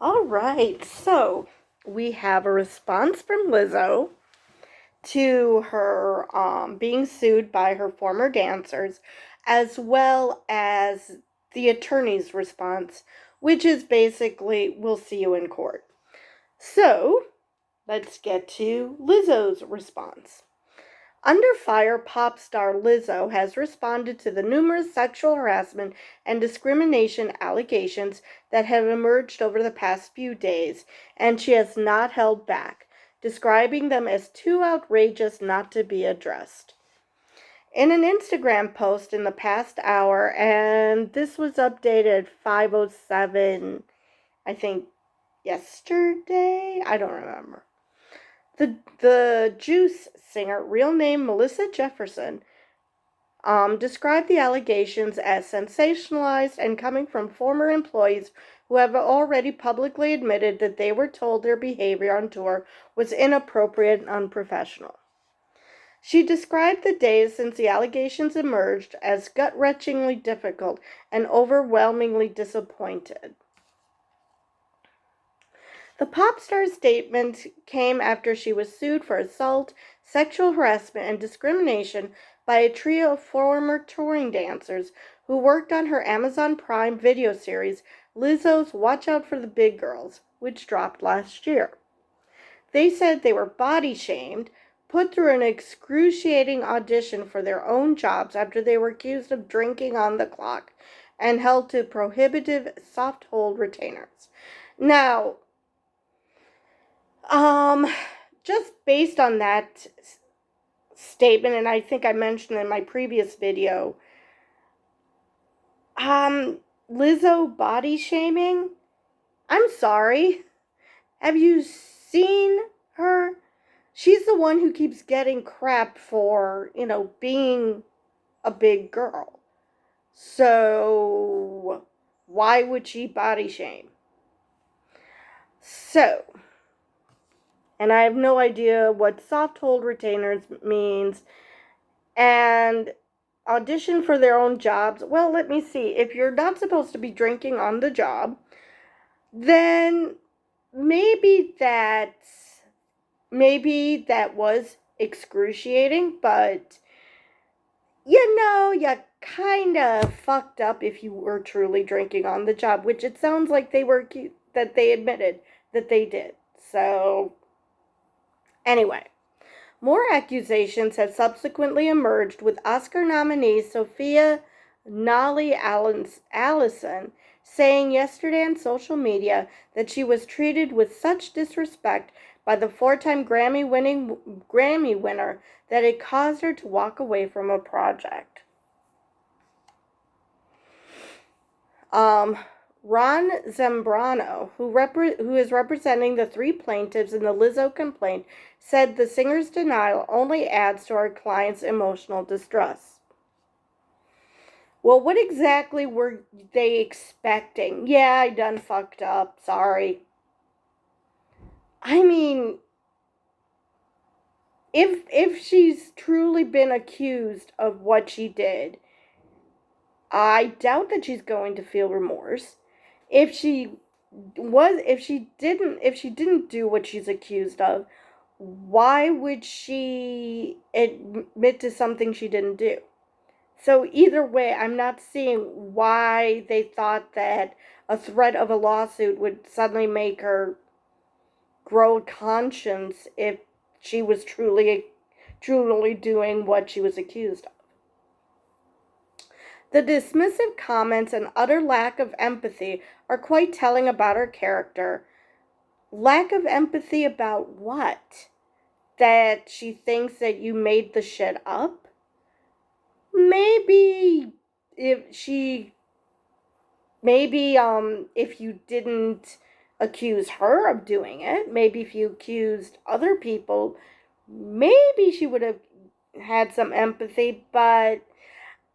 All right, so we have a response from Lizzo to her being sued by her former dancers, as well as the attorney's response, which is basically, we'll see you in court. So, let's get to Lizzo's response. Under fire, pop star Lizzo has responded to the numerous sexual harassment and discrimination allegations that have emerged over the past few days, and she has not held back, describing them as too outrageous not to be addressed. In an Instagram post in the past hour, and this was updated 5:07, I think yesterday, I don't remember. The Juice singer, real name Melissa Jefferson, described the allegations as sensationalized and coming from former employees who have already publicly admitted that they were told their behavior on tour was inappropriate and unprofessional. She described the days since the allegations emerged as gut-wrenchingly difficult and overwhelmingly disappointed. The pop star's statement came after she was sued for assault, sexual harassment, and discrimination by a trio of former touring dancers who worked on her Amazon Prime video series, Lizzo's Watch Out for the Big Girls, which dropped last year. They said they were body shamed, put through an excruciating audition for their own jobs after they were accused of drinking on the clock, and held to prohibitive soft hold retainers. Now, just based on that statement, and I think I mentioned in my previous video, Lizzo body shaming, I'm sorry. Have you seen her? She's the one who keeps getting crap for, being a big girl. So, why would she body shame? So, and I have no idea what soft hold retainers means. And audition for their own jobs. Well, let me see. If you're not supposed to be drinking on the job, then maybe that was excruciating, but you kind of fucked up if you were truly drinking on the job, which it sounds like that they admitted that they did. So anyway, more accusations have subsequently emerged, with Oscar nominee Sophia Nolly Allison saying yesterday on social media that she was treated with such disrespect by the four-time Grammy winner that it caused her to walk away from a project. Ron Zambrano, who is representing the three plaintiffs in the Lizzo complaint, said the singer's denial only adds to our client's emotional distress. Well, what exactly were they expecting? Yeah, I done fucked up. Sorry. I mean, if she's truly been accused of what she did, I doubt that she's going to feel remorse. If she didn't do what she's accused of, why would she admit to something she didn't do? So either way, I'm not seeing why they thought that a threat of a lawsuit would suddenly make her grow a conscience if she was truly doing what she was accused of. The dismissive comments and utter lack of empathy are quite telling about her character. Lack of empathy about what? That she thinks that you made the shit up? Maybe if you didn't accuse her of doing it, maybe if you accused other people, maybe she would have had some empathy, but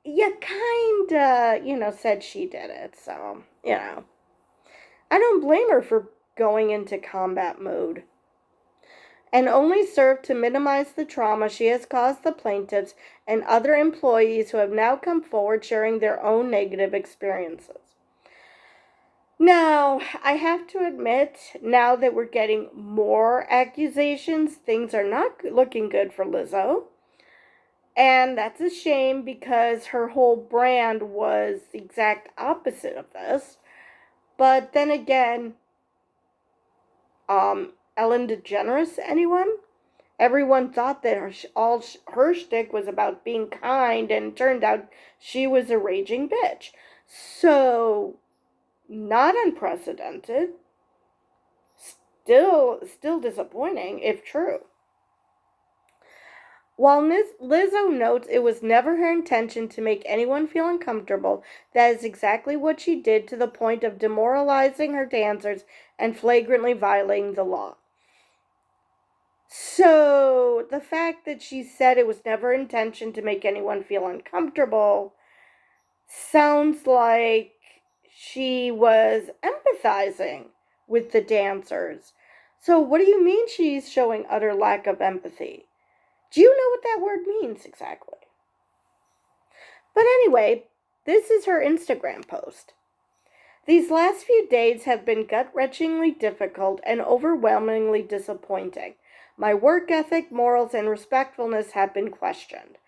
you kinda, said she did it, so, I don't blame her for going into combat mode, and only served to minimize the trauma she has caused the plaintiffs and other employees who have now come forward sharing their own negative experiences. Now, I have to admit, now that we're getting more accusations, things are not looking good for Lizzo. And that's a shame because her whole brand was the exact opposite of this. But then again, Ellen DeGeneres, anyone? Everyone thought that her shtick was about being kind, and it turned out she was a raging bitch. So, not unprecedented. Still disappointing, if true. While Lizzo notes it was never her intention to make anyone feel uncomfortable, that is exactly what she did, to the point of demoralizing her dancers and flagrantly violating the law. So, the fact that she said it was never her intention to make anyone feel uncomfortable sounds like she was empathizing with the dancers. So, what do you mean she's showing utter lack of empathy? Do you know what that word means exactly? But anyway, this is her Instagram post. These last few days have been gut-wrenchingly difficult and overwhelmingly disappointing. My work ethic, morals, and respectfulness have been questioned.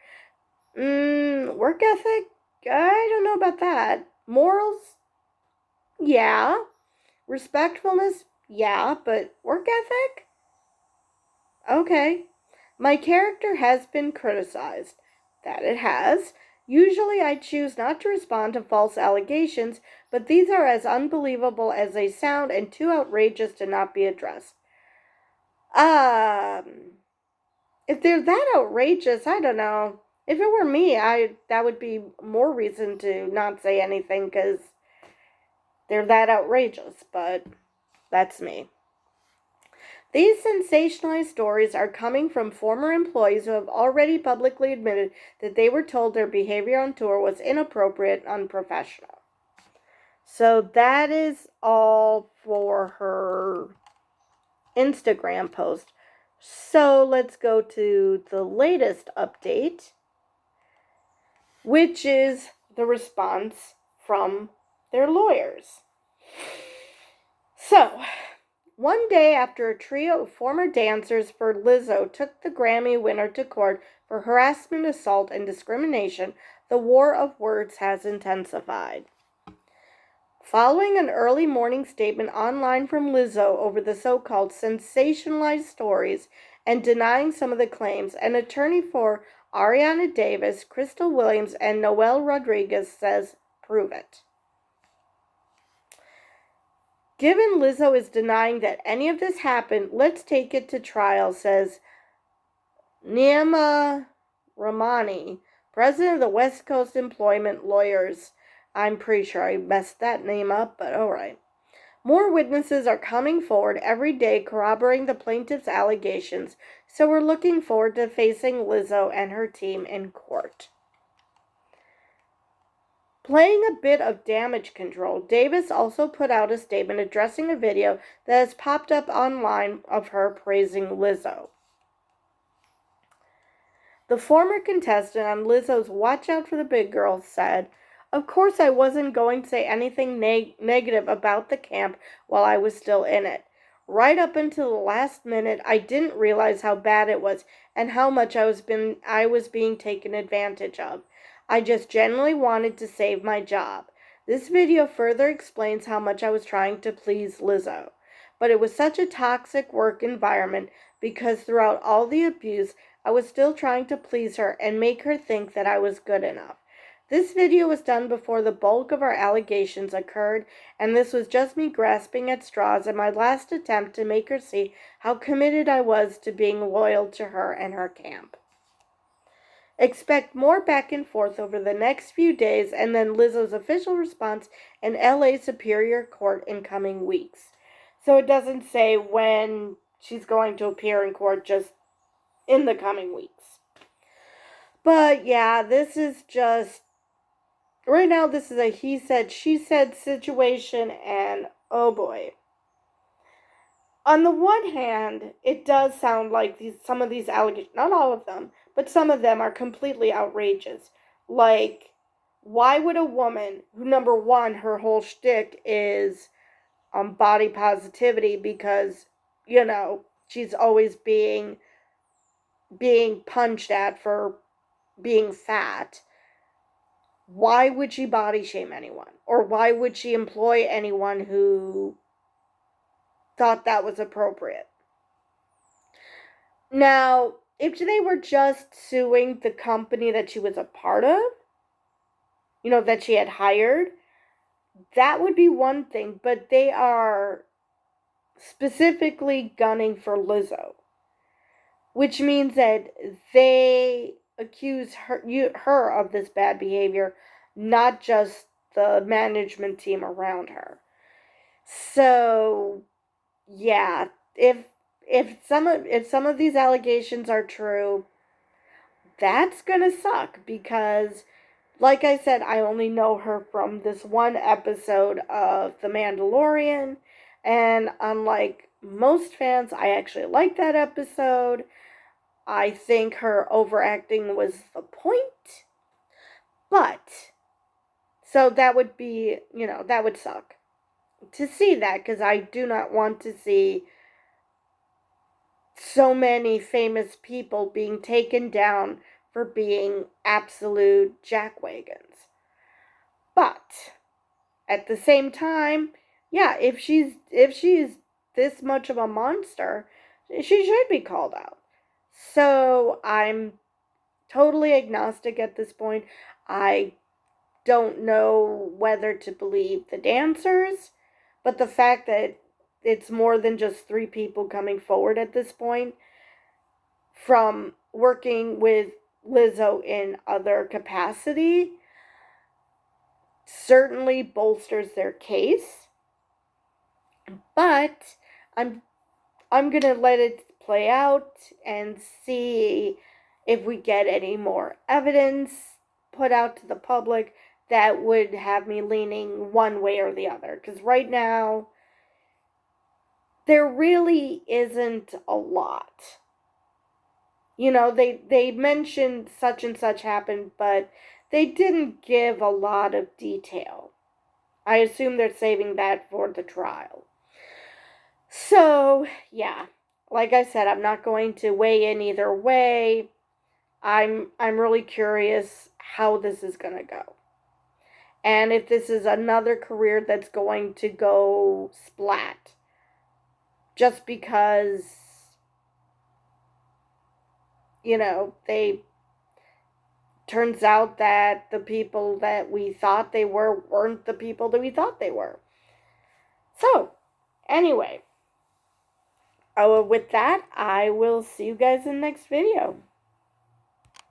Work ethic? I don't know about that. Morals? Yeah. Respectfulness? Yeah, but work ethic? Okay. My character has been criticized. That it has. Usually I choose not to respond to false allegations, but these are as unbelievable as they sound and too outrageous to not be addressed. If they're that outrageous, I don't know. If it were me, that would be more reason to not say anything, because they're that outrageous, but that's me. These sensationalized stories are coming from former employees who have already publicly admitted that they were told their behavior on tour was inappropriate and unprofessional. So that is all for her Instagram post. So let's go to the latest update, which is the response from their lawyers. So, one day after a trio of former dancers for Lizzo took the Grammy winner to court for harassment, assault, and discrimination, the war of words has intensified. Following an early morning statement online from Lizzo over the so-called sensationalized stories and denying some of the claims, an attorney for Ariana Davis, Crystal Williams, and Noel Rodriguez says, "Prove it." Given Lizzo is denying that any of this happened, let's take it to trial, says Neema Ramani, president of the West Coast Employment Lawyers. I'm pretty sure I messed that name up, but alright. More witnesses are coming forward every day corroborating the plaintiff's allegations, so we're looking forward to facing Lizzo and her team in court. Playing a bit of damage control, Davis also put out a statement addressing a video that has popped up online of her praising Lizzo. The former contestant on Lizzo's Watch Out for the Big Girl said, "Of course I wasn't going to say anything negative about the camp while I was still in it. Right up until the last minute, I didn't realize how bad it was and how much I was being taken advantage of. I just genuinely wanted to save my job." This video further explains how much I was trying to please Lizzo. But it was such a toxic work environment because throughout all the abuse, I was still trying to please her and make her think that I was good enough. This video was done before the bulk of our allegations occurred, and this was just me grasping at straws and my last attempt to make her see how committed I was to being loyal to her and her camp. Expect more back and forth over the next few days, and then Lizzo's official response in LA Superior Court in coming weeks. So it doesn't say when she's going to appear in court, just in the coming weeks. But yeah, this is just, right now this is a he said, she said situation, and oh boy. On the one hand, it does sound like some of these allegations, not all of them, but some of them are completely outrageous. Like, why would a woman who, number one, her whole shtick is body positivity because, she's always being punched at for being fat. Why would she body shame anyone? Or why would she employ anyone who thought that was appropriate? Now, if they were just suing the company that she was a part of, that she had hired, that would be one thing, but they are specifically gunning for Lizzo, which means that they accuse her of this bad behavior, not just the management team around her. So, yeah, if some of these allegations are true, that's gonna suck because, like I said, I only know her from this one episode of The Mandalorian, and unlike most fans, I actually liked that episode. I think her overacting was the point, but so that would be, that would suck to see that because I do not want to see so many famous people being taken down for being absolute jackwagons. But at the same time, yeah, if she's this much of a monster, she should be called out. So I'm totally agnostic at this point. I don't know whether to believe the dancers, but the fact that it's more than just 3 people coming forward at this point from working with Lizzo in other capacity certainly bolsters their case. But I'm I'm gonna let it play out and see if we get any more evidence put out to the public that would have me leaning one way or the other. Because right now, there really isn't a lot. They mentioned such and such happened, but they didn't give a lot of detail. I assume they're saving that for the trial. So, yeah. Like I said, I'm not going to weigh in either way. I'm really curious how this is going to go. And if this is another career that's going to go splat just because they turns out that the people that we thought they were weren't the people that we thought they were. So, anyway, with that, I will see you guys in the next video.